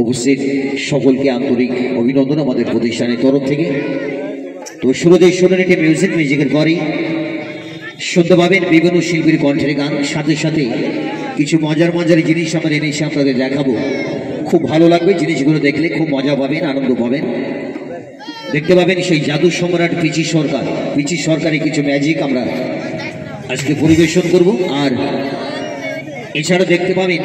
উপস্থিত সকলকে আন্তরিক অভিনন্দন আমাদের প্রতিষ্ঠানের তরফ থেকে। তো শুরুতেই শুনুন একটি মিউজিকের পরেই শুনতে পাবেন বিভিন্ন শিল্পীর কণ্ঠের গান, সাথে সাথে কিছু মজার জিনিস আমরা এনেছি আপনাদের দেখাবো। খুব ভালো লাগবে জিনিসগুলো দেখলে, খুব মজা পাবেন, আনন্দ পাবেন। দেখতে পাবেন সেই জাদু সম্রাট পিচি সরকারের কিছু ম্যাজিক আমরা আজকে পরিবেশন করব। আর এছাড়া দেখতে পাবেন